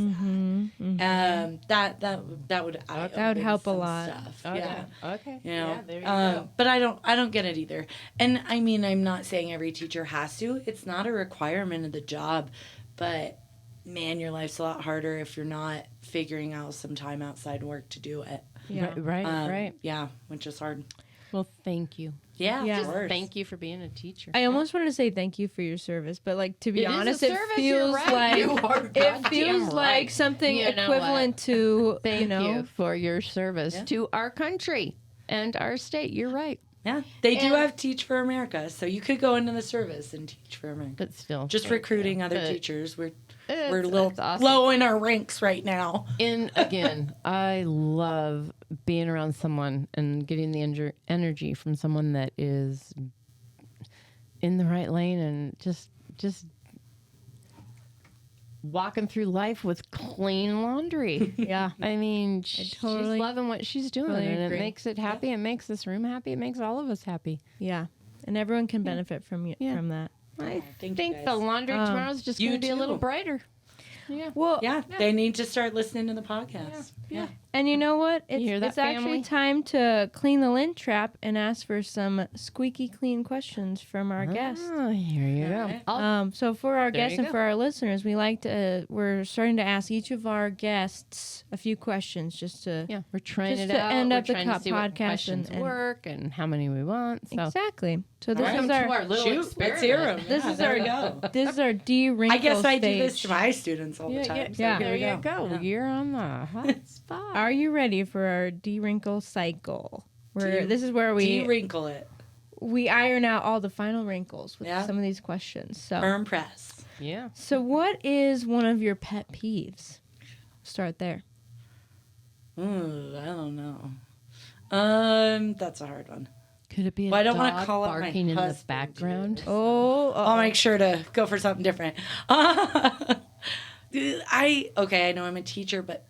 That would help a some lot. Stuff. Okay. Yeah. Okay. You know, Yeah, there you go. but I don't get it either. And I mean, I'm not saying every teacher has to. It's not a requirement of the job, but man, your life's a lot harder if you're not figuring out some time outside work to do it. Yeah. Right. Yeah, which is hard. Well, thank you. Yeah, Yeah. of course. Thank you for being a teacher. I almost want to say thank you for your service, but, like, to be It is a honest, service, it feels you're right. You are like goddamn it feels right. like something You know equivalent to Thank you know. for your service Yeah. to our country and our state. You're right. Yeah, they do And- have Teach for America, so you could go into the service and Teach for America. But still. Just recruiting other But teachers. We're It's- a little that's awesome. low in our ranks right now. And again, I love being around someone and getting the energy from someone that is in the right lane and just walking through life with clean laundry. Yeah. I mean, totally- she's loving what she's doing, totally and agree. it makes it happy. It makes this room happy. It makes all of us happy. Yeah. And everyone can benefit from Yeah. from that. I thank you, think guys. the laundry tomorrow's just you going to be a little too. brighter. Well, Yeah, they need to start listening to the podcast. Yeah. and you know what? It's, hear that, it's actually family? time to clean the lint trap and ask for some squeaky clean questions from our guests. Oh, here you go. Alright. So for our There guests you and go. for our listeners, we're starting to ask each of our guests a few questions just to Yeah, we're trying Just it to out. end We're up the trying to see what podcast questions and- work and how many we want. So exactly. So this Welcome is to our our little Shoot, experiment. let's hear 'em. This Yeah, is there our we go. this is our de-wrinkle I guess I do stage. this to my students all the time. so yeah. here there we you go. Yeah. You're on the hot spot. Are you ready for our de-wrinkle cycle? De- This is where we De-wrinkle it. iron out all the final wrinkles with Yeah. some of these questions. So Firm press. Yeah. So what is one of your pet peeves? Start there. Ooh, I don't know. That's a hard one. Could it be a Well, I don't wanna dog call out my barking in the husband, background? I'll make sure to go for something different. I know I'm a teacher, but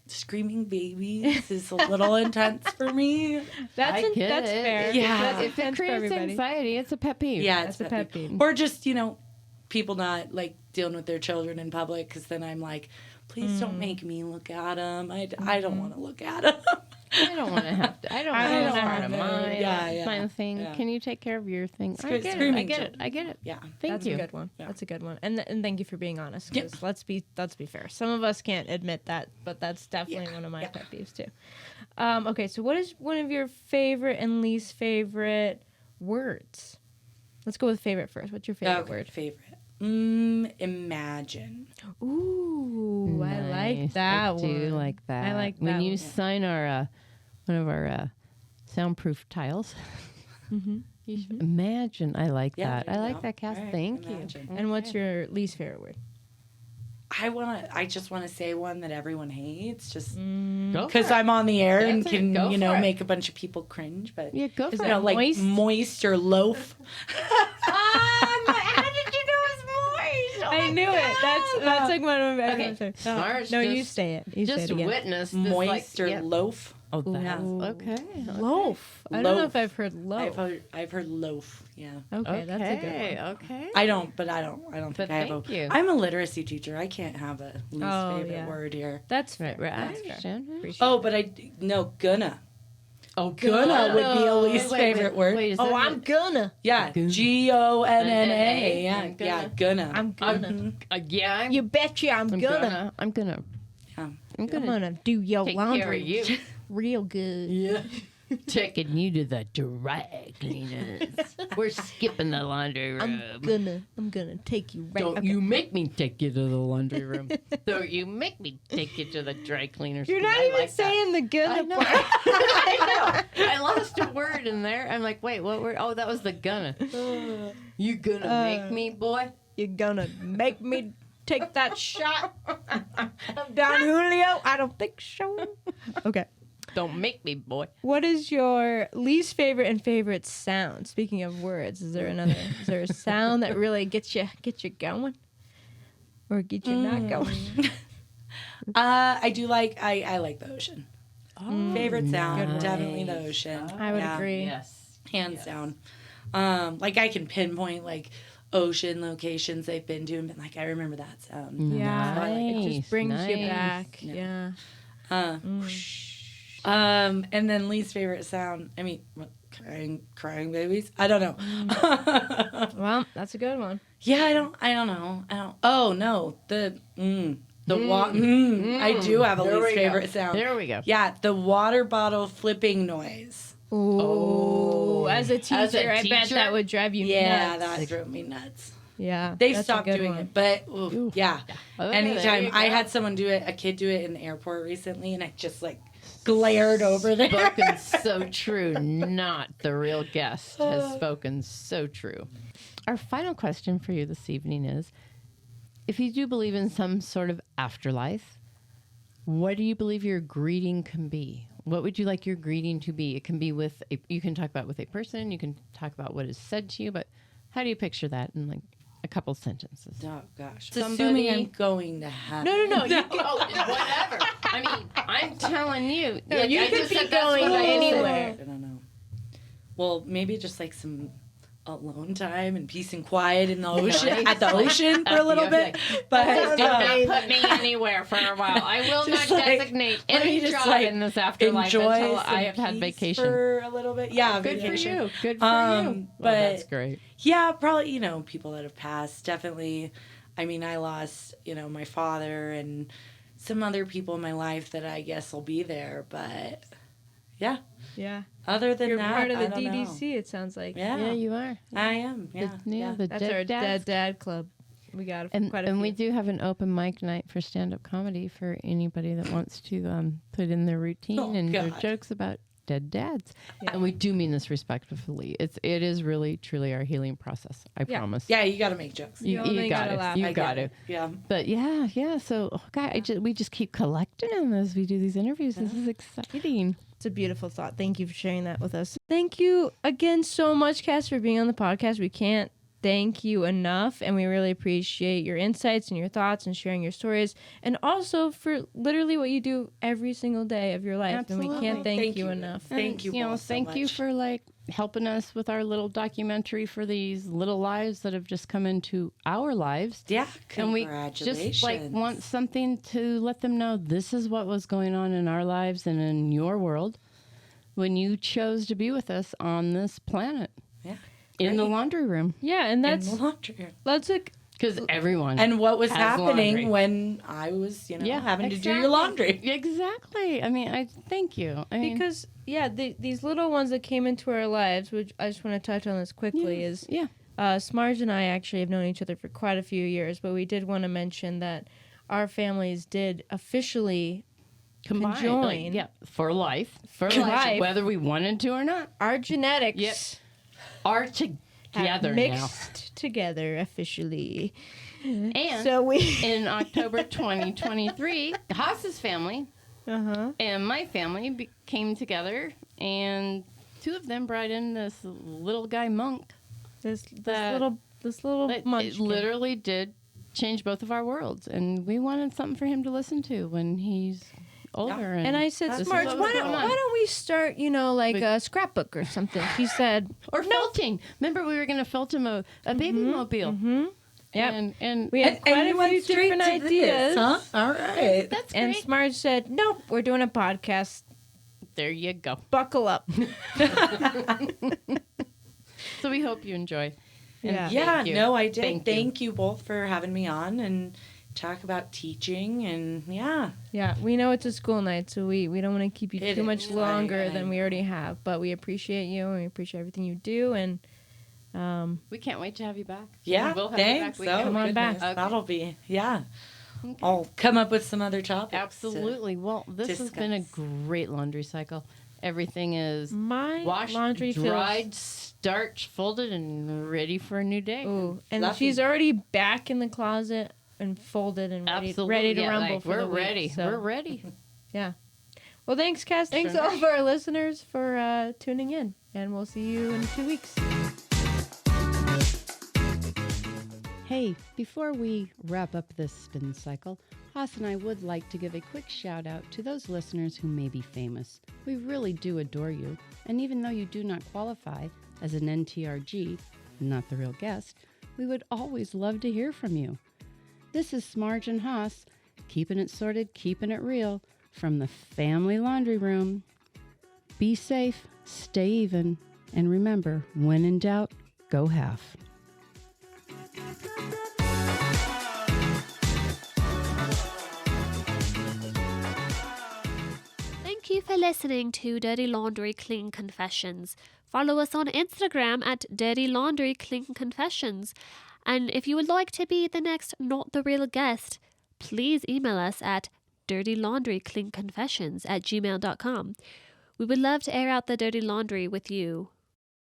screaming babies is a little intense for me. That's I get that's it. fair. Yeah. That's If it intense for creates everybody. anxiety, it's a pet peeve. Yeah, That's it's a pet peeve. Or just, people not like dealing with their children in public because then I'm like, please don't make me look at them. I don't want to look at them. I don't want to have to. I don't I want don't to wanna part of have to. mine. Yeah. Mine thing. Yeah. Can you take care of your thing? I get it. I Screaming get it. children. I get it. Yeah. Thank That's you. a good one. Yeah. That's a good one. And thank you for being honest. Yeah. 'Cause let's be fair. Some of us can't admit that, but that's definitely one of my pet peeves too. Okay, so what is one of your favorite and least favorite words? Let's go with favorite first. What's your favorite word? Favorite. Imagine. Ooh, I like Nice. that I one. do like that. I like when that you one. sign our one of our soundproof tiles. You should imagine. I like Yeah, that. there I you like go. that, Cass. All right, Thank imagine. you. And what's your least favorite word? I just want to say one that everyone hates, just Go because for it. I'm on the air and That's it. can Go for it. make a bunch of people cringe. But Yeah, go for that it. like moist? moist or loaf. How did you know it's moist? I knew it. That's like one of my Okay, Smart. No, you say it. You say Just it again. witness this, Moist or yeah. loaf. Oh, that's Ooh. okay. Loaf. I don't know if Loaf. I've heard loaf. I've heard loaf. Yeah. Okay, that's a good one. Okay. I don't think But I have thank a. you. I'm a literacy teacher. I can't have a least Oh, favorite yeah. word here. That's Right, fair. right. I That's fair. understand. Appreciate Oh, but gonna. Oh, Gonna would be a least favorite word. Wait, is Oh, that I'm gonna. Yeah, Gonna. Gonna. Yeah, I'm yeah, gonna. gonna. I'm gonna. yeah, I'm, You betcha I'm I'm gonna. I'm gonna. Yeah. I'm I'm gonna gonna do your take laundry care of you. real good. Yeah. Taking you to the dry cleaners. We're skipping the laundry room. I'm gonna take you right. Don't okay. you make me take you to the laundry room. Don't you make me take you to the dry cleaners. You're not I even like that. saying the I gonna know. part. I know. I lost a word in there. I'm like, wait, what word? Oh, that was the gonna. You gonna make me, boy? You're gonna make me take that shot of Don Julio? I don't think so. Okay. Don't make me, boy. What is your least favorite and favorite sound? Speaking of words, is there a sound that really gets you going? Or get you not going? I do like. I like the ocean. Favorite sound, nice. definitely the ocean. I would Yeah, agree. Yes. hands down. Like I can pinpoint like ocean locations they've been to and been like, I remember that sound. Yeah, it Nice, just brings you nice. back. Yeah. Yeah. And then least favorite sound. I mean, what, crying babies. I don't know. Well, that's a good one. Yeah, I don't know. Oh no, I do have a There least we go. favorite sound. There we go. Yeah, the water bottle flipping noise. Oh, as a teacher, As a I bet teacher? that would drive you Yeah, nuts. that drove me nuts. Yeah, They that's a stopped good doing one. it, but yeah. Okay, there Anytime you I go. had someone do it, a kid do it in the airport recently, and I just like glared over there. Spoken so true. Not the real guest has spoken so true. Our final question for you this evening is, if you do believe in some sort of afterlife, what do you believe your greeting can be? What would you like your greeting to be? It can be you can talk about with a person, you can talk about what is said to you, but how do you picture that in like a couple sentences? Oh gosh. Somebody- Assuming I'm going to have. No. You can, whatever. I mean, I'm telling you. No, like, you I could just be said that's going what I said. anywhere. I don't know. Well, maybe just like some alone time and peace and quiet in the ocean, at the ocean for a little bit. But Do not put me anywhere for a while. I will not Just like, designate let me any just, job like, in this afterlife enjoy until some I have had peace vacation. for a little bit. Yeah, Good for vacation. you. Good for you. But Well, that's great. yeah, probably, people that have passed. Definitely. I mean, I lost, my father and some other people in my life that I guess will be there. But yeah, Yeah. other than You're that, part of the I don't know. DDC, it sounds like. Yeah, Yeah, you are. I am. Yeah, The That's Dead our Dads. dad club. We got And, quite a and few. we do have an open mic night for stand-up comedy for anybody that wants to put in their routine Oh, and their God. jokes about dead dads. Yeah. And we do mean this respectfully. It is really, truly our healing process. I Yeah. promise. Yeah, you got to make jokes. You only got gotta it. laugh. You I got get it. Yeah. But yeah. So, God, we just keep collecting them as we do these interviews. This is exciting. It's a beautiful thought. Thank you for sharing that with us. Thank you again so much, Cass, for being on the podcast. We can't thank you enough, and we really appreciate your insights and your thoughts and sharing your stories, and also for literally what you do every single day of your life. And we Absolutely. can't thank, Thank you you. enough. Thank you both so Thank you much. for helping us with our little documentary for these little lives that have just come into our lives. Yeah, And we congratulations. just want something to let them know this is what was going on in our lives and in your world when you chose to be with us on this planet Yeah. in the Great. laundry room. Yeah, and In the laundry room. that's a Because everyone. And what was Has happening laundry. when I was, having to do your exactly. laundry. Exactly. I mean, I thank you. I mean, because these little ones that came into our lives, which I just want to touch on this quickly, is yeah. Smarg and I actually have known each other for quite a few years, but we did want to mention that our families did officially Combined. conjoin For life. Life. Whether we wanted to or not. our genetics. Yep. Are have together now. mixed together officially. And So we in October 2023, Hoss's family and my family came together, and two of them brought in this little guy Monk. this That- little It munchkin. literally did change both of our worlds, and we wanted something for him to listen to when he's older. And I said, this is Smarg, what why was going on. don't we start, like But- a scrapbook or something? She said, Or felting. Remember, we were going to felt him a baby mobile. Yep. And we had quite you a went few straight different to ideas. this, huh? All right. that's And great. Smarg said, nope, we're doing a podcast. There you go. Buckle up. So we hope you enjoy. And Yeah. Yeah, thank you. no, I did. Thank Thank, you. you both for having me on and talk about teaching and Yeah, we know it's a school night, so we don't want to keep you It too much is. longer I than we already have. But we appreciate you and we appreciate everything you do. And We can't wait to have you back. yeah. We'll have Thanks. you back. Come on back. goodness, Okay. That'll be Okay. I'll come up with some other topics. to- Absolutely. Well, this has been a discuss. great laundry cycle. Everything is my washed, laundry dried, starched, folded, and ready for a new day. Ooh, and Fluffy. she's already back in the closet and folded and Absolutely. ready to Yeah, rumble like, for we're the week, ready. so- We're ready. Yeah. Well, thanks, Cass. Thanks Sure. all of our listeners for tuning in, and we'll see you in 2 weeks. Hey, before we wrap up this spin cycle, Hoss and I would like to give a quick shout out to those listeners who may be famous. We really do adore you, and even though you do not qualify as an NTRG, not the real guest, we would always love to hear from you. This is Smarg and Hoss, keeping it sorted, keeping it real, from the family laundry room. Be safe, stay even, and remember, when in doubt, go half. Thank you for listening to Dirty Laundry Clean Confessions. Follow us on Instagram at Dirty Laundry Clean Confessions. And if you would like to be the next Not the Real Guest, please email us at dirtylaundrycleanconfessions@gmail.com. We would love to air out the dirty laundry with you